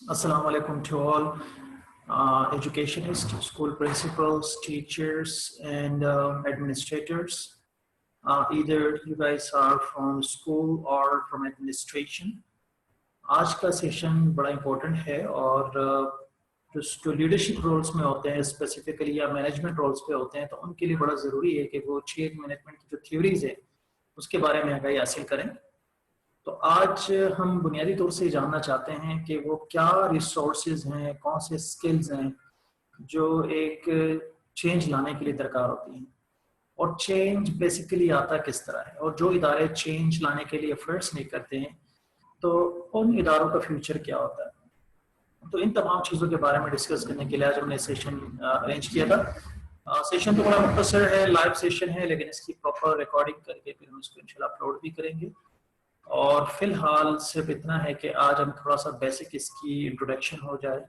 Assalamu alaikum to all educationists, school principals, teachers, and administrators. Either you guys are from school or from administration. आज का session बड़ा important है और जो leadership roles में होते हैं स्पेसिफिकली या मैनेजमेंट रोल्स पे होते हैं तो उनके लिए बड़ा ज़रूरी है कि वो चेंज मैनेजमेंट की जो थ्योरीज है उसके बारे में आगाही हासिल करें। तो आज हम बुनियादी तौर से जानना चाहते हैं कि वो क्या रिसोर्सेज हैं, कौन से स्किल्स हैं जो एक चेंज लाने के लिए दरकार होती हैं और चेंज बेसिकली आता किस तरह है, और जो इदारे चेंज लाने के लिए एफर्ट्स नहीं करते हैं तो उन इदारों का फ्यूचर क्या होता है। तो इन तमाम चीज़ों के बारे में डिस्कस करने के लिए आज हमने सेशन अरेंज किया था। सेशन तो बड़ा मुख्तसर है, लाइव सेशन है, लेकिन इसकी प्रॉपर रिकॉर्डिंग करके फिर हम इसको इंशाल्लाह अपलोड भी करेंगे। और फिलहाल सिर्फ इतना है कि आज हम थोड़ा सा बेसिक इसकी इंट्रोडक्शन हो जाए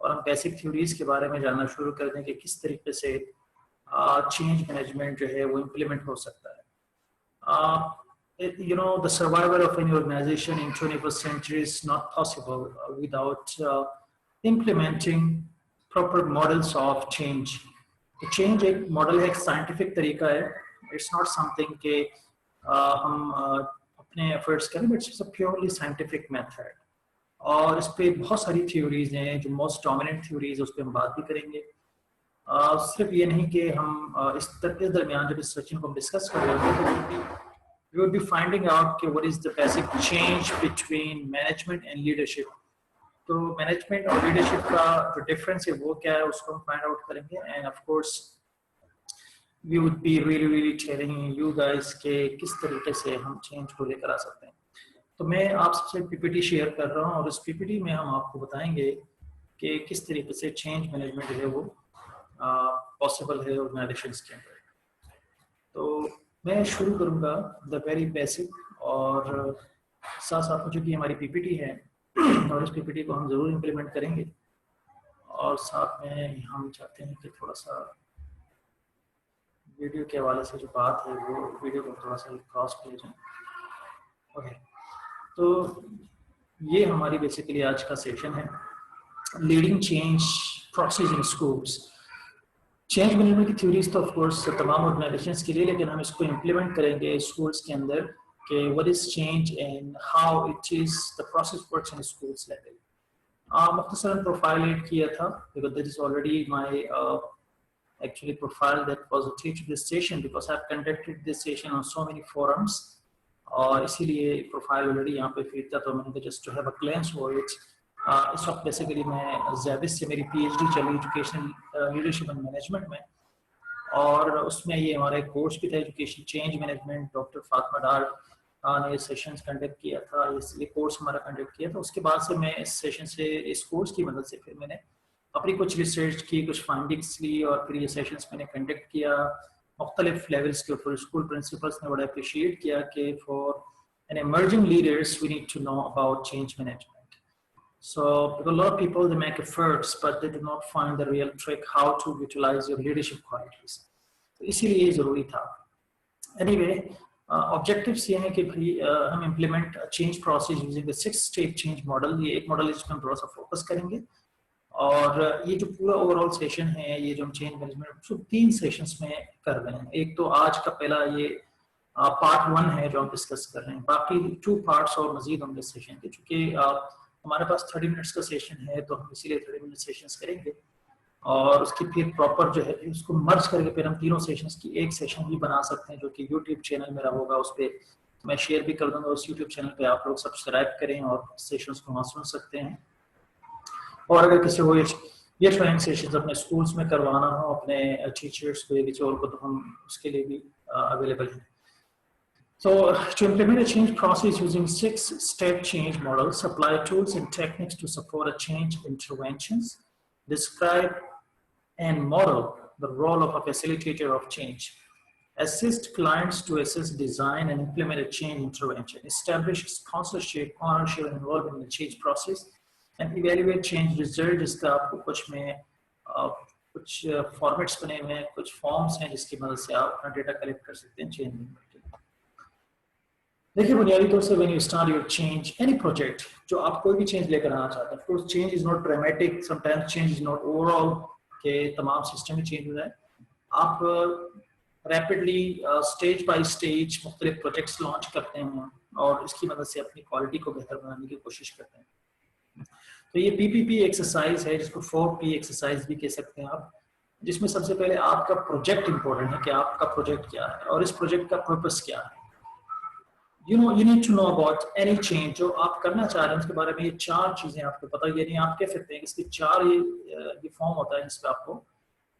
और हम बेसिक थ्योरीज के बारे में जानना शुरू कर दें कि किस तरीके से चेंज मैनेजमेंट जो है वो इम्प्लीमेंट हो सकता है। You know, the survival of any organization in 21st century is not possible without implementing proper models of change. तो change एक मॉडल है, एक साइंटिफिक तरीका है। It's not something कि हम अपने एफर्ट्स करें, but it's a purely scientific method. और इस पे बहुत सारी थ्योरीज हैं, जो मोस्ट डोमिनेंट थ्योरीज उस पर हम बात भी करेंगे। सिर्फ ये नहीं कि हम इस दरमियान जब इस सेशन को हम डिस्कस कर रहे हैं we will be finding out कि what is the basic change between management and leadership. तो मैनेजमेंट और लीडरशिप का जो डिफरेंस है वो क्या है उसको हम फाइंड आउट करेंगे। End of course we would be really telling you guys कि किस तरीके से हम चेंज को लेकर आ सकते हैं। तो मैं आप सबसे पीपीटी शेयर कर रहा हूँ और इस पीपीटी में हम आपको बताएंगे कि किस तरीके से चेंज मैनेजमेंट है वो पॉसिबल है ऑर्गेनाइजेशंस के अंदर। तो मैं शुरू करूँगा द वेरी बेसिक, और साथ साथ में चूँकि हमारी पीपीटी है और इस पीपीटी को हम ज़रूर इम्प्लीमेंट करेंगे, और साथ में हम चाहते हैं कि थोड़ा सा वीडियो के हवाले से जो बात है वो वीडियो को थोड़ा सा क्रॉस किया जाए। ओके, तो ये हमारी बेसिकली आज का सेशन है, leading change process in schools. Change management की थ्योरीज तो ऑफ कोर्स तमाम ऑर्गेनाइजेशंस के लिए, लेकिन हम इसको इम्प्लीमेंट करेंगे स्कूल्स के अंदर कि what is change and how it is the process works in schools level. मुख्तसरन प्रोफाइल ऐड किया था because that is already my actually profile that was a teach this session because I've conducted this session on so many forums, और इसीलिए profile already यहाँ पे feed था, तो मैंने just to have a glance over it. इस वक्त basically मैं ज़ैविस से मेरी पीएचडी चली एजुकेशनल लीडरशिप एंड मैनेजमेंट में, और उसमें ये हमारा एक कोर्स भी था education change management. Doctor Fatima Dar ने सेशंस कंडक्ट किया था, ये कोर्स हमारा कंडक्ट किया था। उसके बाद से मैं इस सेशन से, इस कोर्स की मदद से फिर मैंने अपनी कुछ रिसर्च की, कुछ फाइंडिंग्स ली, और फिर ये सेशंस मैंने कंडक्ट किया मुख्तलिफ लेवल्स के ऊपर। स्कूल प्रिंसिपल्स ने बड़ा अप्रिशिएट किया कि for an emerging leaders we need to know about change management. So because a lot of people they make efforts but they do not find the real trick how to utilize your leadership qualities. तो इसीलिए ये ज़रूरी था। Anyway, objectives ये हैं कि भाई हम implement change process using the 6 step change model. ये एक मॉडल है जिसमें हम थोड़ा सा फोकस करेंगे, और ये जो पूरा ओवरऑल सेशन है, ये जो हम चेंज मैनेजमेंट उसको 3 सेशंस में कर रहे हैं। एक तो आज का पहला ये पार्ट 1 है जो हम डिस्कस कर रहे हैं, बाकी 2 पार्ट्स और मजीद होंगे सेशन के। चूँकि हमारे पास 30 मिनट्स का सेशन है तो हम इसीलिए 30 मिनट सेशंस करेंगे, और उसकी फिर प्रॉपर जो है उसको मर्ज करके फिर हम तीनों सेशंस की एक सेशन भी बना सकते हैं, जो कि यूट्यूब चैनल मेरा होगा, उस पर मैं शेयर भी कर दूंगा। उस यूट्यूब चैनल पे आप लोग सब्सक्राइब करें और सेशंस को वहाँ सुन सकते हैं। और अगर किसी को ये ट्रेनिंग सेशंस अपने स्कूल्स में करवाना हो, अपने टीचर्स को या किसी और को, तो हम उसके लिए भी अवेलेबल हैं। So to implement a change process using 6-step change model, supply tools and techniques to support a change interventions, describe and model the role of a facilitator of change, assist clients to assess, design and implement a change intervention, establish sponsorship, ownership and involvement in the change process, and evaluate change result। जिसका आपको कुछ में कुछ formats बने हुए हैं, कुछ forms हैं जिसकी मदद से आप अपना डेटा कलेक्ट कर सकते हैं चेंज मैनेजमेंट के। देखिए बुनियादी तौर से when you start your change any project, जो आप कोई भी चेंज लेकर आना चाहते हैं, of change is not dramatic, sometimes change is not overall के तमाम सिस्टम ही चेंज हो जाए। आप रैपिडली स्टेज बाय स्टेज मुख्तलिफ प्रोजेक्ट्स लॉन्च करते हैं और इसकी मदद से अपनी क्वालिटी को बेहतर बनाने की कोशिश करते हैं। तो ये PPP एक्सरसाइज है, जिसको 4P एक्सरसाइज भी कह सकते हैं आप, जिसमें सबसे पहले आपका प्रोजेक्ट इंपॉर्टेंट है कि आपका प्रोजेक्ट क्या है और इस प्रोजेक्ट का पर्पस क्या है। you need to know about any change जो आप करना चाह रहे हैं उसके बारे में। ये 4 चीजें आपको पता, यानी आप कह सकते हैं कि इसके 4 ये फॉर्म होता है जिसपे आपको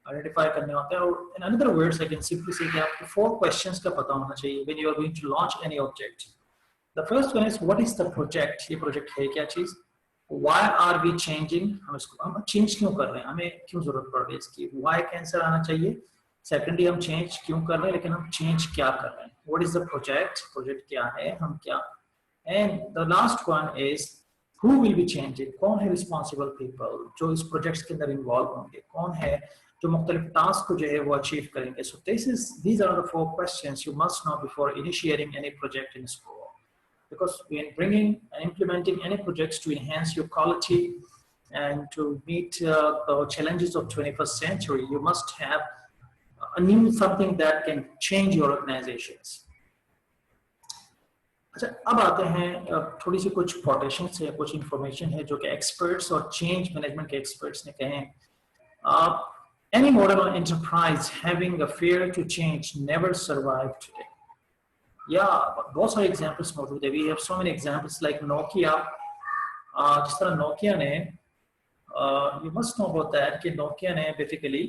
आइडेंटिफाई करने होता है। और in another words I can simply say कि आपको 4 क्वेश्चंस का पता होना चाहिए when you are going to launch any object. The first one is what is the project, ये प्रोजेक्ट है क्या चीज, व्हाई आर वी चेंजिंग, हम चेंज क्यों कर रहे हैं, हमें क्यों जरूरत पड़ रही है इसकी, व्हाई का आंसर आना चाहिए। सेकेंडली हम चेंज क्यों कर रहे हैं, लेकिन हम चेंज क्या कर रहे हैं, what is the project, project क्या है, हम क्या, and the last one is who will be changing, कौन है रिस्पॉन्सिबल पीपल जो इस प्रोजेक्ट्स के अंदर इन्वॉल्व होंगे, कौन है जो मुख्तलिफ टास्क को जो है वो अचीव करेंगे। सो these are the 4 questions you must know before initiating any project in school, because when bringing and implementing any projects to enhance your quality and to meet the challenges of 21st century, you must have a new something that can change your organizations. अच्छा, अब आते हैं थोड़ी सी कुछ quotations है, कुछ information है जो कि एक्सपर्ट्स और चेंज मैनेजमेंट के एक्सपर्ट्स ने कहे हैं। Any modern enterprise having a fear to change never survive today. बहुत सारे एग्जांपल्स मौजूद है। We have so many examples like Nokia. जिस तरह नोकिया ने, you must know about that कि नोकिया ने basically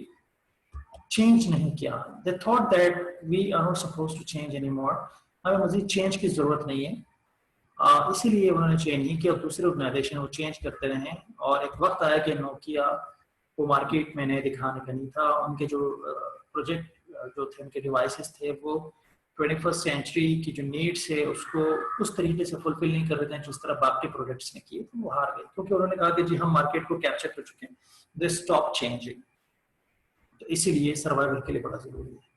change नहीं किया। They thought that we are not supposed to change anymore. हमें मज़ीद change की ज़रूरत नहीं है, इसीलिए उन्होंने चेंज नहीं किया। दूसरे ऑर्गेनाइजेशन वो चेंज करते रहे और एक वक्त आया कि नोकिया वो मार्केट में नहीं दिखाने का नहीं था। उनके जो प्रोजेक्ट जो थे, उनके डिवाइसेस थे, वो 21st सेंचुरी की जो नीड्स है उसको उस तरीके से फुलफिल नहीं कर रहे थे जिस तरह बाकी प्रोजेक्ट्स ने किए। तो वो हार गए क्योंकि उन्होंने कहा कि जी हम मार्केट को कैप्चर कर चुके हैं, दे स्टॉप चेंजिंग। तो इसीलिए सर्वाइवल के लिए बड़ा जरूरी है।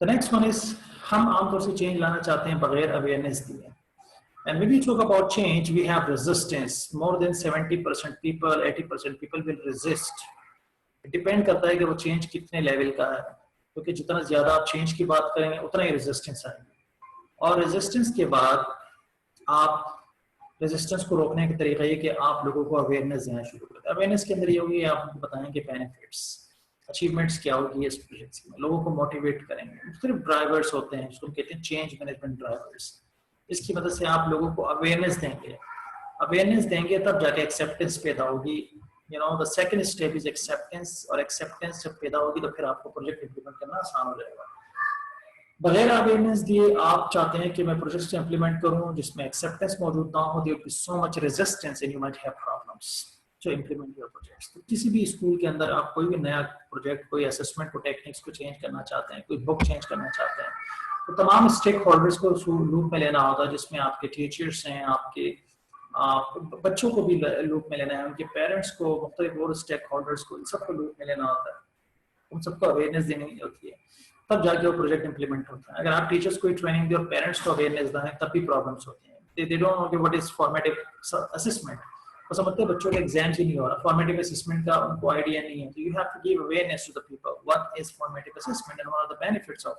द नेक्स्ट वन इज, हम आमतौर से चेंज लाना चाहते हैं बगैर अवेयरनेस दिए। And when we talk about change, we have resistance. More than 70% people, 80% people will resist. It depend करता है कि वो change कितने level का है, क्योंकि जितना ज़्यादा आप change की बात करेंगे उतना ही resistance आएगी। और resistance के बाद आप resistance को रोकने का तरीका ये कि आप लोगों को awareness देना शुरू करें। awareness के अंदर ये होगी आप उनको बताएंगे benefits, achievements क्या होगी इस project में, लोगों को motivate करेंगे। सिर्फ drivers होते हैं जिसको कहते हैं change management drivers। इसकी मदद से आप लोगों को अवेयरनेस देंगे तब जाके एक्सेप्टेंस पैदा होगी। You know the second step is acceptance, और एक्सेप्टेंस जब पैदा होगी तो फिर आपको प्रोजेक्ट इंप्लीमेंट करना आसान हो जाएगा। बगैर अवेयरनेस दिए आप चाहते हैं कि मैं प्रोजेक्ट इंप्लीमेंट करूं जिसमें एक्सेप्टेंस मौजूद ना हो, there will be so much resistance and you might have problems to implement your projects. तो किसी भी स्कूल के अंदर आप कोई भी नया प्रोजेक्ट, कोई असेसमेंट को, टेक्निक्स को चेंज करना चाहते हैं, कोई बुक चेंज करना चाहते हैं, तो तमाम स्टेक होल्डर्स को लूप में लेना होता है, जिसमें आपके टीचर्स हैं, आपके बच्चों को भी लूप में लेना है, उनके पेरेंट्स को, मुख्तलिफ और स्टेक होल्डर्स को, इन सबको लूप में लेना होता है, उन सबको अवेयरनेस देनी होती है, तब जाके वो प्रोजेक्ट इंप्लीमेंट होता है। अगर आप टीचर्स को ट्रेनिंग दें और पेरेंट्स को अवेयरनेस दें तब भी प्रॉब्लम्स होती हैं। They don't know what is formative assessment, वो समझते हैं बच्चों के एग्जाम्स ही नहीं हो रहा, फॉर्मेटिव असेसमेंट का उनको आइडिया नहीं है। तो you have to give awareness to the people what is formative assessment and what are the benefits of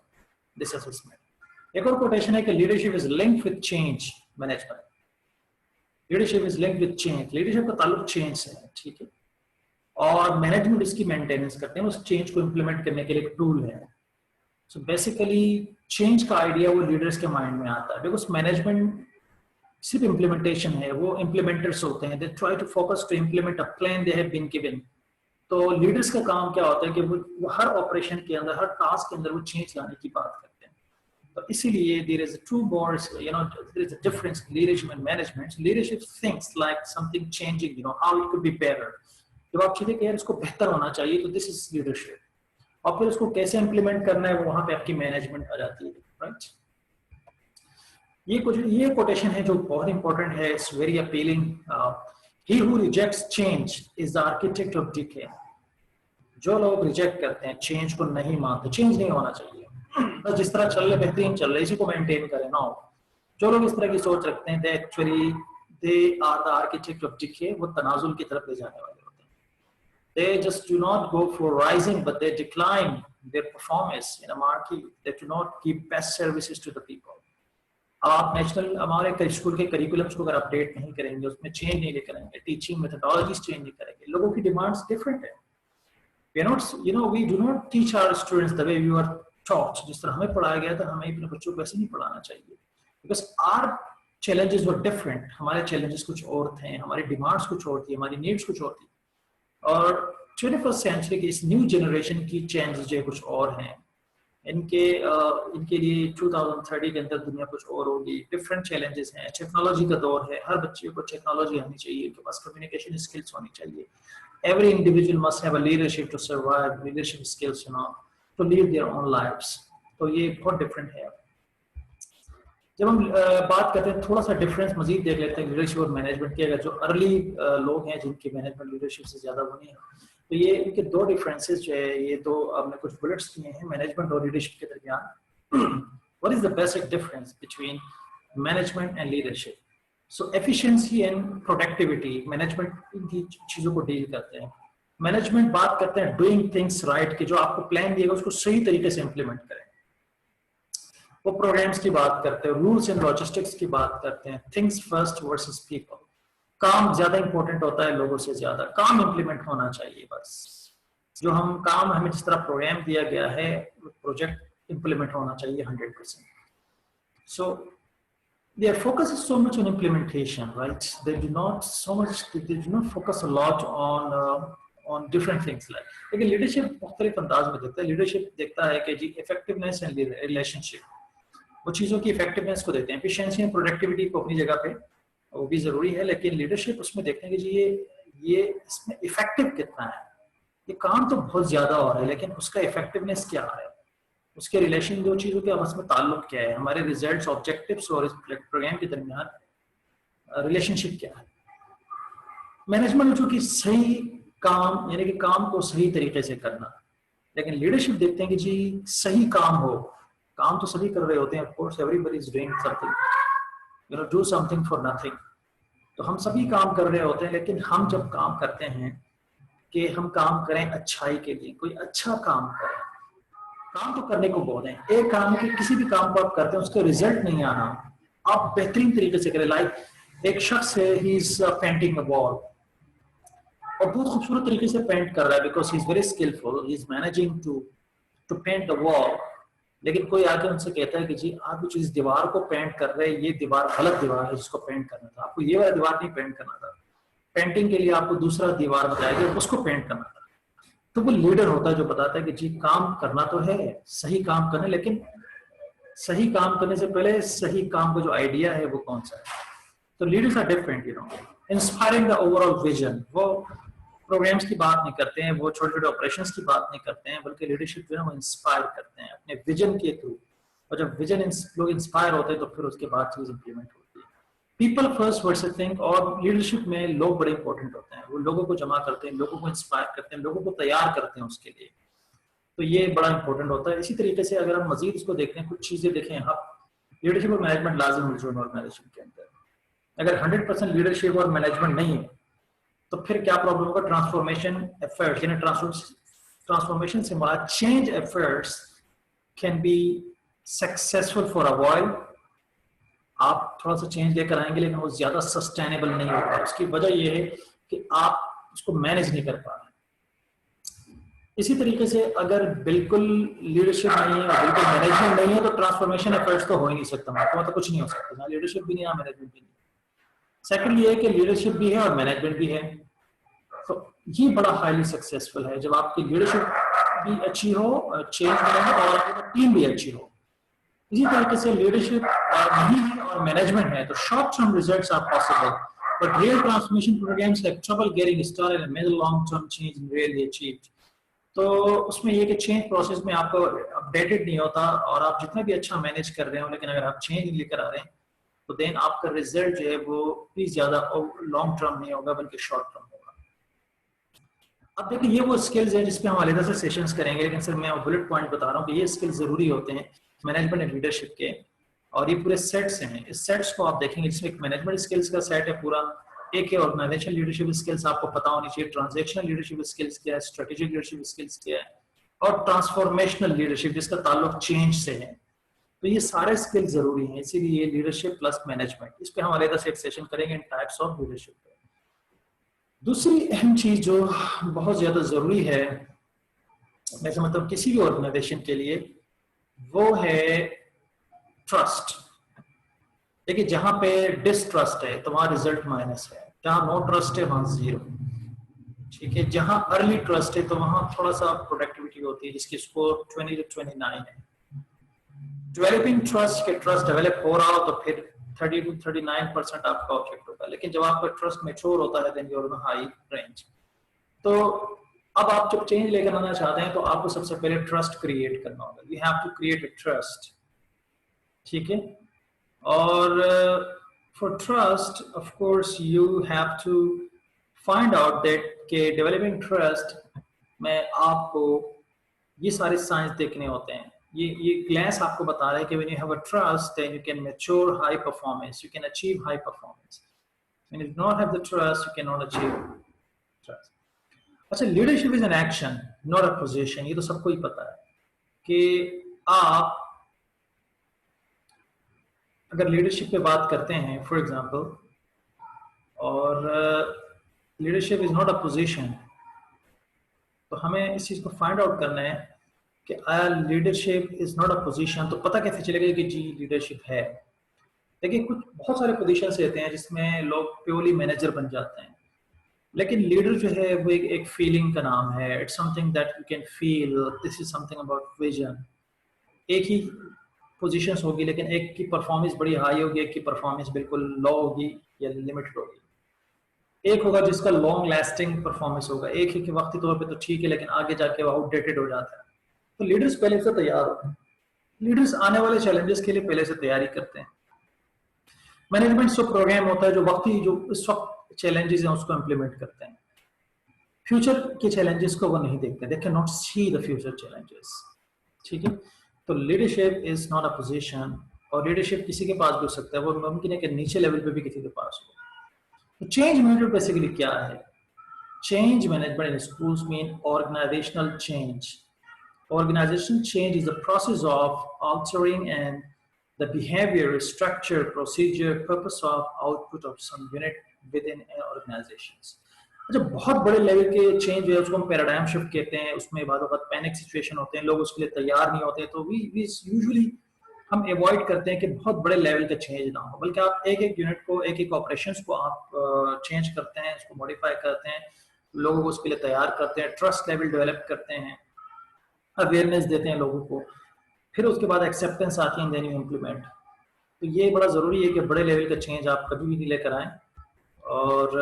this assessment. एक और कोटेशन है कि leadership is linked with change management. Leadership is linked with change, leadership का ताल्लुक change से है, ठीक है, और मैनेजमेंट इसकी मेंटेनेंस करते हैं, उस चेंज को इंप्लीमेंट करने के लिए एक टूल है। सो बेसिकली चेंज का आइडिया वो लीडर्स के माइंड में आता है, बिकॉज मैनेजमेंट सिर्फ इंप्लीमेंटेशन है, वो इंप्लीमेंटर्स होते हैं, they try to focus to implement a plan they have been given. तो लीडर्स का काम क्या होता है कि वो हर ऑपरेशन के अंदर, हर टास्क के अंदर वो चेंज लाने की बात करते हैं। तो इसीलिए there is a two more, you know, there is a difference in leadership and management. Leadership thinks like something changing, you know, how it could be better. जब आप चीजें यार इसको बेहतर होना चाहिए, तो this is leadership, और फिर उसको कैसे इंप्लीमेंट करना है वो वहां पे आपकी मैनेजमेंट आ जाती है, राइट। ये कोटेशन है जो बहुत इंपॉर्टेंट है, it's very appealing. he who rejects change is the architect of decay. जो लोग रिजेक्ट करते हैं, चेंज को नहीं मानते, चेंज नहीं होना चाहिए, बस जिस तरह चल रहे बेहतरीन चल रहे, इसी को मेंटेन करें ना, जो लोग इस तरह की सोच रखते हैं, actually they are the architect of decay, वो तनाजुल की तरफ ले जाने वाले होते हैं. They just do not go for rising, but they decline their performance in a market. They do not give best services to the people. आप नेशनल हमारे स्कूल के करिकुलम्स को अगर अपडेट नहीं करेंगे, उसमें चेंज नहीं लेकर आएंगे, टीचिंग मेथोडोलॉजीज चेंज नहीं करेंगे, लोगों की डिमांड्स डिफरेंट है. We are not, we do not teach our students the way we were taught. जिस तरह हमें पढ़ाया गया था, हमें अपने बच्चों को ऐसे नहीं पढ़ाना चाहिए. Because our challenges were different. हमारे challenges कुछ और थे, हमारी डिमांड्स कुछ और थी, हमारी नीड्स कुछ और थी. और 21st सेंचुरी की इस न्यू जनरेशन की चेंजेस जो कुछ और हैं, इनके लिए 2030 के अंदर दुनिया कुछ और होगी. डिफरेंट चैलेंजेस हैं, टेक्नोलॉजी का दौर है, हर बच्चे को टेक्नोलॉजी आनी चाहिए, उनके पास कम्युनिकेशन स्किल्स होनी चाहिए. Every individual must have a leadership to survive, leadership skills, to lead their own lives. तो ये बहुत डिफरेंट है. जब हम बात करते हैं, थोड़ा सा डिफरेंस मजीद देख लेते हैं लीडरशिप और मैनेजमेंट के. अगर जो अर्ली लोग हैं जिनकी मैनेजमेंट लीडरशिप से ज्यादा बनी है, तो ये इनके दो डिफरेंसेस जो है, ये दो हमने कुछ बुलेट्स दिए हैं मैनेजमेंट और लीडरशिप के दरमियान. What is the basic difference between management and leadership? So efficiency and productivity, management इनकी चीजों को डील करते हैं. मैनेजमेंट बात करते हैं डूइंग थिंग्स राइट, कि जो आपको प्लान दिएगा उसको सही तरीके से इंप्लीमेंट करें. वो प्रोग्राम्स की बात करते हैं, रूल्स एंड लॉजिस्टिक्स की बात करते हैं, थिंग्स फर्स्ट वर्सेस पीपल. काम ज्यादा इंपॉर्टेंट होता है लोगों से ज्यादा. काम इंप्लीमेंट होना चाहिए बस. जो हम काम, हमें जिस तरह प्रोग्राम दिया गया है, प्रोजेक्ट इंप्लीमेंट होना चाहिए 100%. So their focus is so much on implementation, right? They do not focus a lot on different things like. लेकिन लीडरशिप मुख्तलिफ अंदाज में देखता है. लीडरशिप देखता है कि जी इफेक्टिवनेस एंड रिलेशनशिप, वो चीज़ों की इफेक्टिवनेस को देखते हैं. एफिशिएंसी एंड प्रोडक्टिविटी को अपनी जगह पे वो भी जरूरी है, लेकिन लीडरशिप उसमें देखते हैं कि जी ये इसमें इफेक्टिव कितना है. ये काम तो बहुत ज्यादा हो रहा है, लेकिन उसका इफेक्टिवनेस क्या है, उसके रिलेशन दो चीजों के आपस में ताल्लुक क्या है, हमारे रिजल्ट्स, ऑब्जेक्टिव्स और इस प्रोग्राम के दरमियान रिलेशनशिप क्या है. मैनेजमेंट जो कि सही काम, यानी कि काम को सही तरीके से करना, लेकिन लीडरशिप देखते हैं कि जी सही काम हो. काम तो सभी कर रहे होते हैं, of course everybody is doing something, do something for nothing. तो हम सभी काम कर रहे होते हैं, लेकिन हम जब काम करते हैं कि हम काम करें अच्छाई के लिए, कोई अच्छा काम करें. काम तो करने को बहुत है, एक काम है कि किसी भी काम को आप करते हैं उसका रिजल्ट नहीं आना, आप बेहतरीन तरीके से करें. लाइक एक शख्स है, he is painting a wall, और बहुत खूबसूरत तरीके से पेंट कर रहा है, because he is very skilful, he is managing to paint the wall. लेकिन कोई आके उनसे कहता है कि जी आप जिस दीवार को पेंट कर रहे हैं, ये दीवार गलत दीवार है जिसको पेंट करना था, आपको ये वाला दीवार नहीं पेंट करना था, पेंटिंग के लिए आपको दूसरा दीवार बताया गया, उसको पेंट करना था. तो वो लीडर होता है जो बताता है कि जी काम करना तो है, सही काम करना, लेकिन सही काम करने से पहले सही काम का जो आइडिया है वो कौन सा है. तो leaders are different, inspiring the overall vision. वो प्रोग्राम्स की बात नहीं करते हैं, वो छोटे छोटे ऑपरेशंस की बात नहीं करते हैं, बल्कि लीडरशिप जो है वो इंस्पायर करते हैं अपने विजन के थ्रू. और जब विजन लोग इंस्पायर होते हैं तो फिर उसके बाद चीज इंप्लीमेंट होती है. पीपल फर्स्ट वर्सेस थिंग, और लीडरशिप में लोग बड़े इंपॉर्टेंट होते हैं. वो लोगों को जमा करते हैं, लोगों को इंस्पायर करते हैं, लोगों को तैयार करते हैं उसके लिए. तो ये बड़ा इंपॉर्टेंट होता है. इसी तरीके से अगर हम मजीद इसको देखते हैं, कुछ चीजें देखें, आप लीडरशिप और मैनेजमेंट लाजिम ऑर्गेनाइजेशन के अंदर. अगर 100% लीडरशिप और मैनेजमेंट नहीं है तो फिर क्या प्रॉब्लम होगा. ट्रांसफॉर्मेशन एफर्ट्स, यानी ट्रांसफॉर्मेशन से हमारा change efforts can be successful for a while. आप थोड़ा सा चेंज लेकर आएंगे, लेकिन वो ज्यादा सस्टेनेबल नहीं होगा. उसकी वजह यह है कि आप उसको मैनेज नहीं कर पा रहे. इसी तरीके से अगर बिल्कुल लीडरशिप नहीं है और बिल्कुल मैनेजमेंट नहीं है, तो ट्रांसफॉर्मेशन एफर्ट्स तो हो ही नहीं सकता. मतलब तो कुछ नहीं हो सकता, ना लीडरशिप भी नहीं, ना मैनेजमेंट भी नहीं. सेकंड ये है कि लीडरशिप भी है और मैनेजमेंट भी है, तो ये बड़ा हाईली सक्सेसफुल है जब आपकी लीडरशिप भी अच्छी हो, चेंज बने और आपकी टीम भी अच्छी हो. इसी तरीके से लीडरशिप नहीं है और मैनेजमेंट है, तो short term results are possible, but real transformation programmes have trouble getting started and mid long term change in really achieved. तो उसमें ये कि चेंज प्रोसेस में आपको अपडेटेड नहीं होता, और आप जितना भी अच्छा मैनेज कर रहे हो, लेकिन अगर आप चेंज लेकर आ रहे हैं तो देन आपका रिजल्ट जो है वो भी ज्यादा लॉन्ग टर्म नहीं होगा, बल्कि शॉर्ट टर्म होगा. अब देखिए, ये वो स्किल्स हैं जिसपे हम अलग से सेशंस करेंगे, लेकिन सर मैं बुलेट पॉइंट बता रहा हूँ कि ये स्किल्स जरूरी होते हैं मैनेजमेंट एंड लीडरशिप के. और ये पूरे सेट्स हैं। इस सेट्स को आप देखेंगे जिसमें एक मैनेजमेंट स्किल्स का सेट है पूरा, एक है ऑर्गेनाइजेशन लीडरशिप स्किल्स, आपको पता होनी चाहिए ट्रांजैक्शनल लीडरशिप स्किल्स क्या है, स्ट्रेटेजिक लीडरशिप स्किल्स क्या है, और ट्रांसफॉर्मेशनल लीडरशिप जिसका ताल्लुक चेंज से है। तो ये सारे स्किल जरूरी हैं, इसीलिए लीडरशिप प्लस मैनेजमेंट, इस पे हम अलग से एक सेशन करेंगे इन टाइप्स ऑफ लीडरशिप। दूसरी अहम चीज जो बहुत ज्यादा जरूरी है मैं समझता हूँ किसी भी ऑर्गेनाइजेशन के लिए, वो है ट्रस्ट। देखिए जहां पे डिसट्रस्ट है तो वहां रिजल्ट माइनस है, जहां नो ट्रस्ट है वहां 0, ठीक है। जहां अर्ली ट्रस्ट है तो वहां थोड़ा सा प्रोडक्टिविटी होती है जिसकी स्कोर 20 to 29 है। डेवलपिंग ट्रस्ट के ट्रस्ट डेवलप हो रहा हो तो फिर 30 to 39% आपका ऑब्जेक्ट होगा, लेकिन जब आपका ट्रस्ट मैच्योर होता है then you are in high range. तो अब आप जब चेंज लेकर आना चाहते हैं तो आपको सबसे पहले ट्रस्ट क्रिएट करना होगा, you have to create a trust, ठीक है। और for trust of course you have to find out that के डेवलपिंग ट्रस्ट में आपको ये सारे साइंस देखने होते हैं। ये ग्लास आपको बता रहा है कि when you have a trust then you can mature high performance, you can achieve high performance. When you do not have the trust you cannot achieve trust. अच्छा, leadership is an action not a position, ये तो सबको ही पता है कि आप अगर leadership पे बात करते हैं फॉर एग्जांपल, और leadership is not a position, तो हमें इस चीज को फाइंड आउट करना है कि leadership is not a position. तो पता कैसे चलेगा कि जी लीडरशिप है? देखिए कुछ बहुत सारे पोजीशंस रहते हैं जिसमें लोग प्योरली मैनेजर बन जाते हैं, लेकिन लीडर जो है वो एक फीलिंग का नाम है। It's something that you can feel, this is something about vision. एक ही पोजीशंस होगी लेकिन एक की परफॉर्मेंस बड़ी हाई होगी, एक की परफॉर्मेंस बिल्कुल लो होगी या लिमिटेड होगी। एक होगा जिसका लॉन्ग लास्टिंग परफॉर्मेंस होगा, एक ही के वक्ती तौर पे तो ठीक है लेकिन आगे जाके वो आउटडेटेड हो जाता है। तो लीडर्स पहले से तैयार होते हैं, लीडर्स आने वाले चैलेंजेस के लिए पहले से तैयारी करते हैं। मैनेजमेंट जो प्रोग्राम होता है जो वक्ती जो इस वक्त चैलेंजेस हैं उसको इम्प्लीमेंट करते हैं, फ्यूचर के चैलेंजेस को वो नहीं देखते, they can not see the future challenges, ठीक है। तो leadership is not a position, और लीडरशिप किसी के पास भी हो सकता है, वो मुमकिन है कि नीचे लेवल पे भी किसी के पास हो। तो चेंज मैनेजमेंट बेसिकली क्या है? Change management in schools mean organizational change. Organizational change is the process of altering and the behavior, structure, procedure, purpose of output of some unit within an organization. अच्छा, बहुत बड़े level के change है उसको हम paradigm shift कहते हैं, उसमें बाद वक्त पैनिक सिचुएशन होते हैं, लोग उसके लिए तैयार नहीं होते, तो वी यूजुअली हम अवॉइड करते हैं कि बहुत बड़े लेवल का चेंज ना हो, बल्कि आप एक एक यूनिट को, एक एक ऑपरेशंस को आप चेंज करते हैं, उसको मॉडिफाई करते हैं, लोगों को उसके लिए तैयार करते हैं, ट्रस्ट लेवल डेवलप करते हैं, अवेयरनेस देते हैं लोगों को, फिर उसके बाद एक्सेप्टेंस आती है, देन यू इम्प्लीमेंट। तो ये बड़ा ज़रूरी है कि बड़े लेवल का चेंज आप कभी भी नहीं लेकर आए। और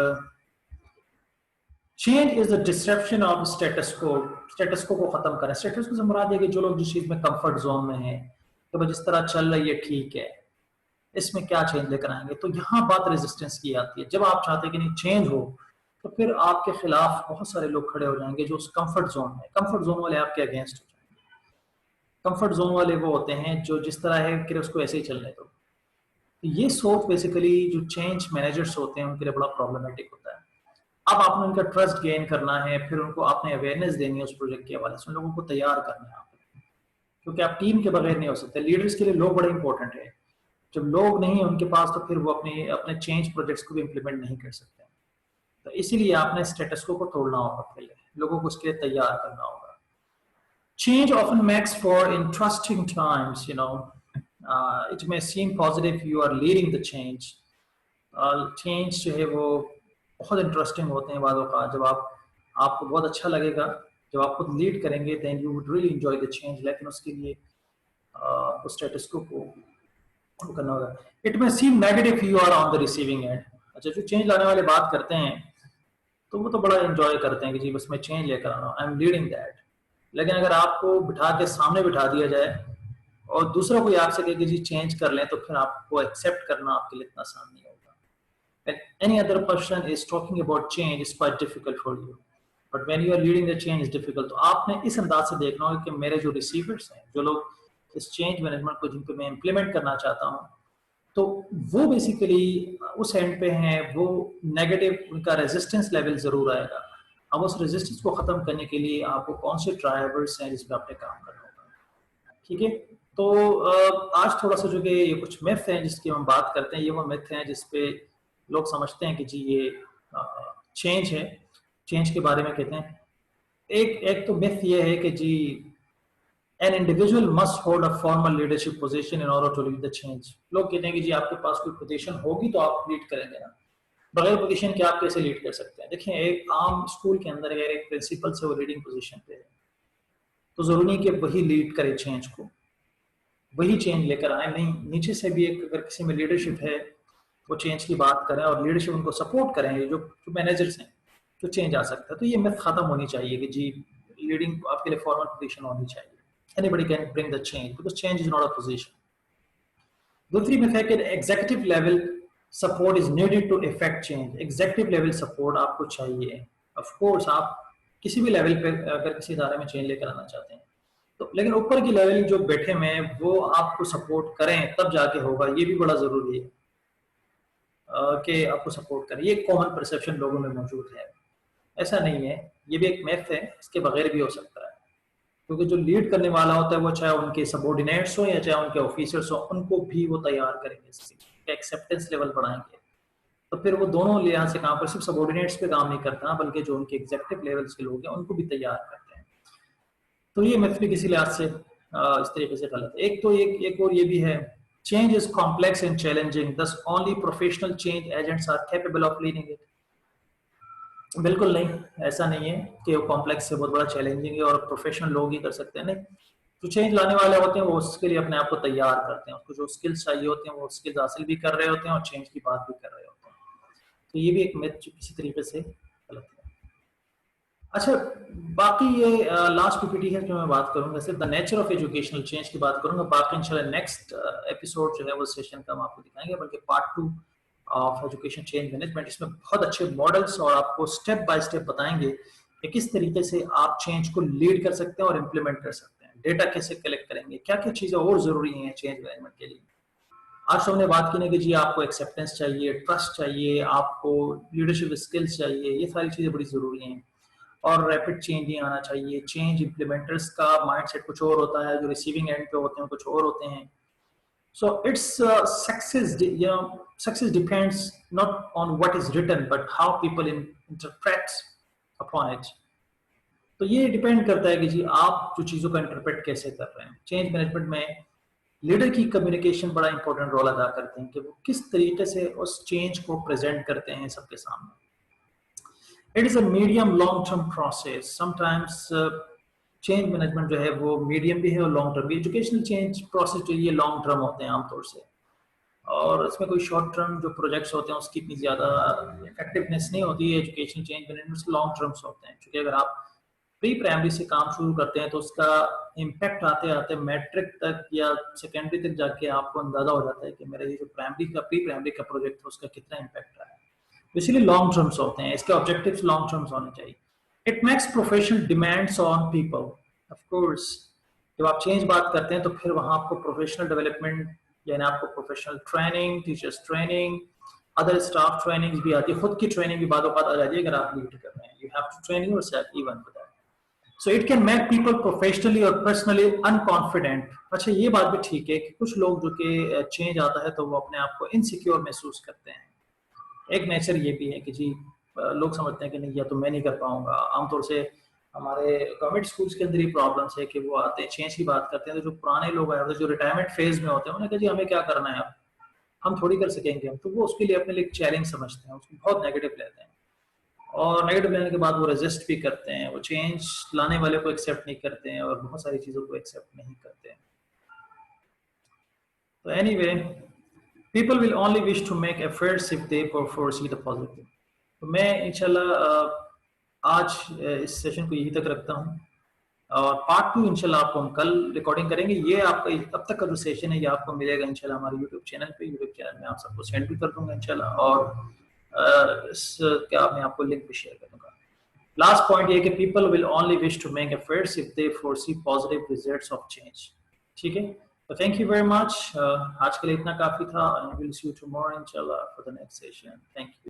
change is the disruption of status को, स्टेटस को ख़त्म करें। स्टेटस को से मुराद है कि जो लोग जिस चीज़ में कंफर्ट जोन में हैं, तो जिस तरह चल रही है ठीक है, इसमें क्या चेंज लेकर आएंगे? तो यहाँ बात रेजिस्टेंस की आती है। जब आप चाहते हैं कि नहीं चेंज हो, तो फिर आपके खिलाफ बहुत सारे लोग खड़े हो जाएंगे जो उस कंफर्ट जोन में, कंफर्ट जोन वाले आपके अगेंस्ट हो जाएंगे। कंफर्ट जोन वाले वो होते हैं जो जिस तरह है कि उसको ऐसे ही चलने दो। तो ये सोच बेसिकली जो चेंज मैनेजर्स होते हैं उनके लिए बड़ा प्रॉब्लमेटिक होता है। अब आपने उनका ट्रस्ट गेन करना है, फिर उनको आपने अवेयरनेस देनी है उस प्रोजेक्ट के हवाले से, उन लोगों को तैयार करना है आपने, क्योंकि आप टीम के बगैर नहीं हो सकते। लीडर्स के लिए लोग बड़े इंपॉर्टेंट है, जब लोग नहीं है उनके पास तो फिर वो अपने चेंज प्रोजेक्ट्स को भी इम्प्लीमेंट नहीं कर सकते। तो इसीलिए आपने स्टेटस को तोड़ना होगा, पहले लोगों को उसके लिए तैयार करना होगा। Change often makes for interesting times, you know. It may seem positive you are leading the change. Change जो है वो बहुत इंटरेस्टिंग होते हैं बातों का, जब आपको बहुत अच्छा लगेगा जब आप खुद लीड करेंगे, then you would really enjoy the change. लेकिन उसके लिए उस स्टेटस को करना होगा। It may seem negative you are on the receiving end. अच्छा, जो चेंज लाने वाले बात करते हैं तो वो तो बड़ा एंजॉय करते हैं कि जी बस मैं चेंज लेकर आना, आई एम लीडिंग दैट। लेकिन अगर आपको बिठा के सामने बिठा दिया जाए और दूसरा कोई आपसे कहे कि जी चेंज कर लें, तो फिर आपको एक्सेप्ट करना आपके लिए इतना आसान नहीं होगा। When any other person is talking about change, it's quite difficult for you. But when you are leading the change, it's difficult. तो आपने इस अंदाज से देखना होगा कि मेरे जो रिसीवर्स हैं, जो लोग इस चेंज मैनेजमेंट को जिनको मैं इम्प्लीमेंट करना चाहता हूँ, तो वो बेसिकली उस एंड पे हैं, वो नेगेटिव उनका रेजिस्टेंस लेवल जरूर आएगा। अब उस रेजिस्टेंस को खत्म करने के लिए आपको कौन से ड्राइवर्स हैं जिस पे आपने काम करना होगा, ठीक है। तो आज थोड़ा सा जो कि ये कुछ मिथ हैं जिसकी हम बात करते हैं, ये वो मिथ हैं जिसपे लोग समझते हैं कि जी ये चेंज है, चेंज के बारे में कहते हैं। एक तो मिथ ये है कि जी an individual must hold a formal leadership position in order to lead the change। लोग कहते हैं कि जी आपके पास कोई पोजीशन होगी तो आप लीड करेंगे ना, बगैर पोजीशन के आप कैसे लीड कर सकते हैं। देखिए एक आम स्कूल के अंदर अगर एक प्रिंसिपल से वो लीडिंग पोजीशन पे है तो जरूरी नहीं कि वही लीड करे चेंज को, वही चेंज लेकर आए, नहीं नीचे से भी एक अगर किसी में लीडरशिप है वो चेंज की बात करें और लीडरशिप उनको सपोर्ट करें, जो मैनेजर्स हैं, तो चेंज आ सकता है। तो ये मिथ खत्म होनी चाहिए कि जी लीडिंग आपके लिए फॉर्मल पोजीशन होनी चाहिए। Anybody can bring the change because change is not a position. दूसरी मिथ है कि executive level support is needed to effect change. Executive level support आपको चाहिए, ऑफ कोर्स आप किसी भी लेवल पे अगर किसी इदारे में चेंज लेकर आना चाहते हैं तो, लेकिन ऊपर की लेवल जो बैठे हुए हैं वो आपको सपोर्ट करें तब जाके होगा, ये भी बड़ा जरूरी है कि आपको सपोर्ट करें। ये कॉमन परसेप्शन लोगों में मौजूद है, ऐसा नहीं है, ये भी एक मिथ है, इसके बगैर भी हो सकता है। क्योंकि जो लीड करने वाला होता है वो चाहे उनके सबॉर्डिनेट्स हो या चाहे उनके ऑफिसर्स हो, उनको भी वो तैयार करेंगे, इसके एक्सेप्टेंस लेवल बढ़ाएंगे। तो फिर वो दोनों लिहाज से काम पर सिर्फ सबॉर्डिनेट्स पे काम नहीं करता बल्कि जो उनके एग्जीक्यूटिव लेवल्स के लोग हैं उनको भी तैयार करते हैं। तो ये मिथ भी किसी लिहाज से इस तरीके से गलत है। एक तो एक और ये भी है, change is complex and challenging, thus only professional change agents are capable of leading it. बिल्कुल नहीं, ऐसा नहीं है कि वो कॉम्प्लेक्स से बहुत बड़ा चैलेंजिंग है और प्रोफेशनल लोग ही कर सकते हैं, नहीं। जो चेंज लाने वाले होते हैं वो उसके लिए अपने आप को तैयार करते हैं, उसको जो स्किल्स चाहिए होते हैं वो स्किल्स हासिल भी कर रहे होते हैं और चेंज की बात भी कर रहे होते हैं। तो ये भी एक मिथ जो किसी तरीके से गलत है। अच्छा, बाकी ये लास्ट पीपीटी है जो मैं बात करूंगा, सिर्फ the nature of educational change की बात करूंगा। बाकी इंशाल्लाह नेक्स्ट एपिसोड जो है वो सेशन का हम आपको दिखाएंगे, बल्कि part 2 of education change management. इसमें बहुत अच्छे मॉडल्स और आपको स्टेप बाय स्टेप बताएंगे कि किस तरीके से आप चेंज को लीड कर सकते हैं और इम्प्लीमेंट कर सकते हैं, डेटा कैसे कलेक्ट करेंगे, क्या क्या चीजें और जरूरी हैं चेंज मैनेजमेंट के लिए। आज हमने बात की ना कि जी आपको एक्सेप्टेंस चाहिए, ट्रस्ट चाहिए, आपको लीडरशिप स्किल्स चाहिए, ये सारी चीजें बड़ी जरूरी हैं। और रैपिड चेंज नहीं आना चाहिए। चेंज इम्प्लीमेंटर्स का माइंडसेट कुछ और होता है, जो रिसीविंग एंड पे होते हैं कुछ और होते हैं। So its success depends not on what is written but how people interpret upon it। तो ये डिपेंड करता है कि जी आप जो चीज़ों का इंटरप्रेट कैसे कर रहे हैं। चेंज मैनेजमेंट में लीडर की कम्युनिकेशन बड़ा इंपॉर्टेंट रोल अदा करते हैं कि वो किस तरीके से उस चेंज को प्रेजेंट करते हैं सबके सामने। It is a medium long term process. Sometimes change management जो है वो मीडियम भी है और लॉन्ग टर्म भी। एजुकेशनल चेंज प्रोसेस जो ये लॉन्ग टर्म होते हैं आमतौर से, और इसमें कोई शॉर्ट टर्म जो प्रोजेक्ट्स होते हैं उसकी इतनी ज़्यादा इफेक्टिवनेस नहीं होती है। Educational change management long terms होते हैं, क्योंकि अगर आप प्री प्राइमरी से काम शुरू करते हैं तो उसका इम्पैक्ट आते आते मैट्रिक तक या सेकेंडरी तक जाके आपको अंदाजा हो जाता है कि मेरा ये जो प्राइमरी का प्री प्राइमरी का प्रोजेक्ट है उसका कितना इम्पैक्ट रहा है। इसीलिए लॉन्ग टर्म्स होते हैं, इसके ऑब्जेक्टिव्स लॉन्ग टर्म्स होने चाहिए। It makes professional demands on people, of course। जब आप चेंज बात करते हैं तो फिर वहां आपको प्रोफेशनल डेवलपमेंट, यानी आपको professional training, teachers training, other staff training भी आती है, खुद की ट्रेनिंग भी बातों बात आ जाती है अगर आप लीड कर रहे हैं। You have to train yourself even for that. So it can make people professionally और पर्सनली अनकॉन्फिडेंट। अच्छा, ये बात भी ठीक है कि कुछ लोग जो कि चेंज आता है तो वो अपने आप को इनसिक्योर महसूस करते हैं। एक नेचर ये भी है कि जी लोग समझते हैं कि नहीं या तो मैं नहीं कर पाऊंगा। आमतौर से हमारे गवर्नमेंट स्कूल्स के अंदर ये प्रॉब्लम्स है कि वो आते हैं चेंज की बात करते हैं तो जो पुराने लोग आए होते हैं जो रिटायरमेंट फेज में होते हैं उन्हें कहते हैं हमें क्या करना है, अब हम थोड़ी कर सकेंगे, हम तो वो उसके लिए अपने लिए एक चैलेंज समझते हैं, उसको बहुत नेगेटिव लेते हैं और नेगेटिव लेने के बाद वो रेजिस्ट भी करते हैं, वो चेंज लाने वाले को एक्सेप्ट नहीं करते हैं और बहुत सारी चीज़ों को एक्सेप्ट नहीं करते हैं। तो anyway, people will only wish to make efforts if they foresee the positive। तो मैं इंशाल्लाह आज इस सेशन को यही तक रखता हूँ और पार्ट 2 इंशाल्लाह आपको हम कल रिकॉर्डिंग करेंगे। ये आपका अब तक का जो सेशन है ये आपको मिलेगा इंशाल्लाह हमारे यूट्यूब चैनल पे। यूट्यूब चैनल में आप सबको सेंड भी कर दूंगा इंशाल्लाह और क्या मैं आपको लिंक भी शेयर कर दूंगा। लास्ट पॉइंट ये कि people will only wish to make efforts if they foresee positive results of change. ठीक है, तो थैंक यू वेरी मच। आज के लिए इतना काफी था। I will see you tomorrow इंशाल्लाह for the next session. Thank you.